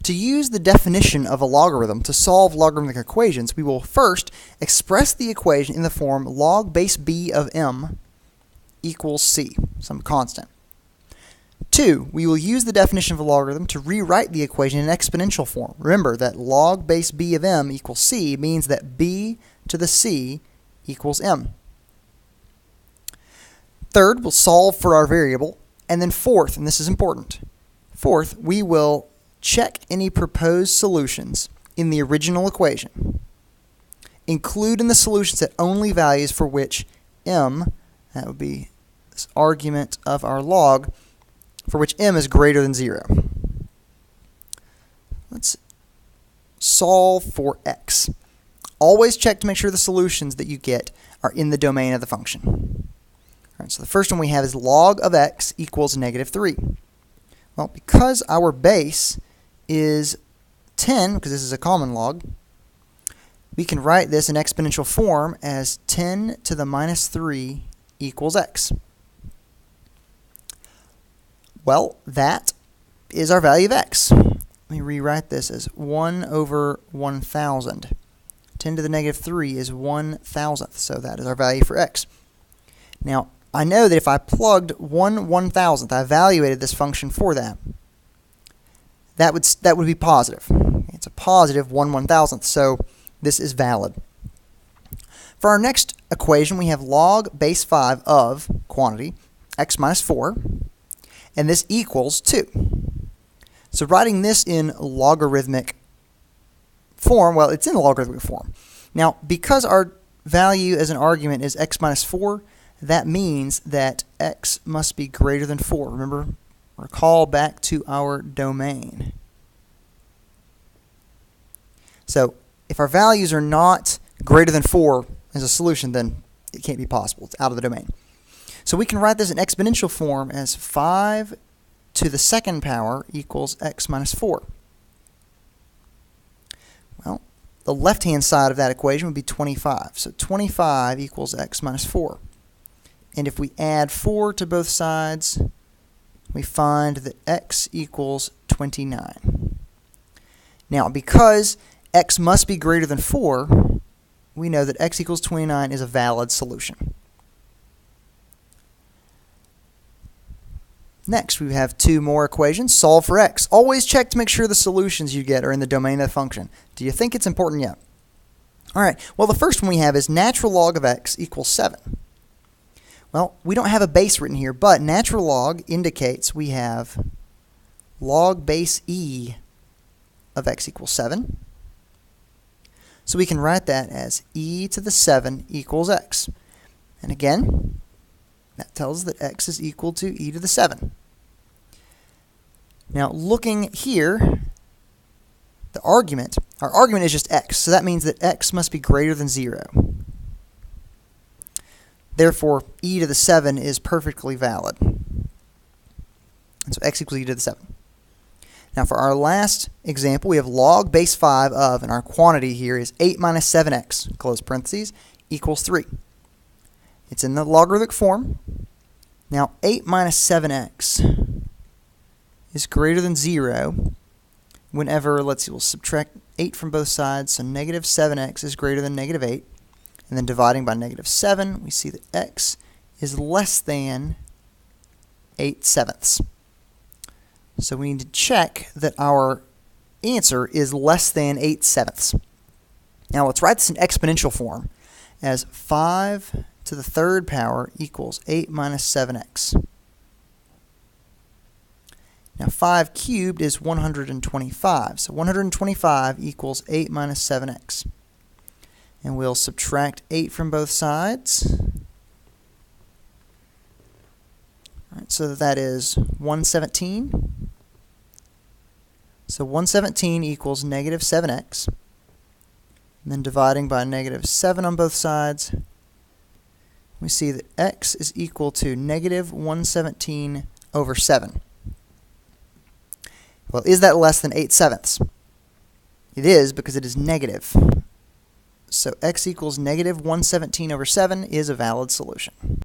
To use the definition of a logarithm to solve logarithmic equations, we will first express the equation in the form log base b of m equals c, some constant. 2, we will use the definition of a logarithm to rewrite the equation in exponential form. Remember that log base b of m equals c means that b to the c equals m. Third, we'll solve for our variable. And then fourth, and this is important, fourth, we will check any proposed solutions in the original equation. Include in the solution set only values for which m, that would be this argument of our log, for which m is greater than 0. Let's solve for x. Always check to make sure the solutions that you get are in the domain of the function. All right, so the first one we have is log of x equals -3. Well, because our base is 10, because this is a common log, we can write this in exponential form as 10 to the minus 3 equals x. Well, that is our value of x. Let me rewrite this as 1 over 1,000. 10 to the -3 is 1,000th, so that is our value for x. Now, I know that if I plugged 1/1000th, I evaluated this function for that, that would be positive. It's a positive 1/1000th, so this is valid. For our next equation, we have log base 5 of quantity, x minus 4, and this equals 2. So writing this in logarithmic form, well, it's in logarithmic form. Now, because our value as an argument is x minus 4, that means that x must be greater than 4. Remember, recall back to our domain. So if our values are not greater than 4 as a solution, then it can't be possible. It's out of the domain. So we can write this in exponential form as 5 to the second power equals x minus 4. Well, the left-hand side of that equation would be 25. So 25 equals x minus 4. And if we add 4 to both sides, we find that x equals 29. Now, because x must be greater than 4, we know that x equals 29 is a valid solution. Next, we have 2 more equations. Solve for x. Always check to make sure the solutions you get are in the domain of the function. Do you think it's important yet? All right, well, the first one we have is natural log of x equals 7. Well, we don't have a base written here, but natural log indicates we have log base e of x equals 7. So we can write that as e to the 7 equals x. And again, that tells us that x is equal to e to the 7. Now, looking here, our argument is just x, so that means that x must be greater than 0. Therefore, e to the 7 is perfectly valid. And so x equals e to the 7. Now for our last example, we have log base 5 of, and our quantity here is 8 minus 7x, close parentheses, equals 3. It's in the logarithmic form. Now 8 minus 7x is greater than 0 whenever, let's see, we'll subtract 8 from both sides, so negative 7x is greater than negative 8. And then dividing by negative 7, we see that x is less than 8/7. So we need to check that our answer is less than 8/7. Now let's write this in exponential form as 5 to the third power equals 8 minus 7x. Now 5 cubed is 125. So 125 equals 8 minus 7x. And we'll subtract 8 from both sides. All right, so that is 117. So 117 equals negative 7x. And then dividing by negative 7 on both sides, we see that x is equal to negative 117 over 7. Well, is that less than 8/7? It is, because it is negative. So x equals negative 117 over 7 is a valid solution.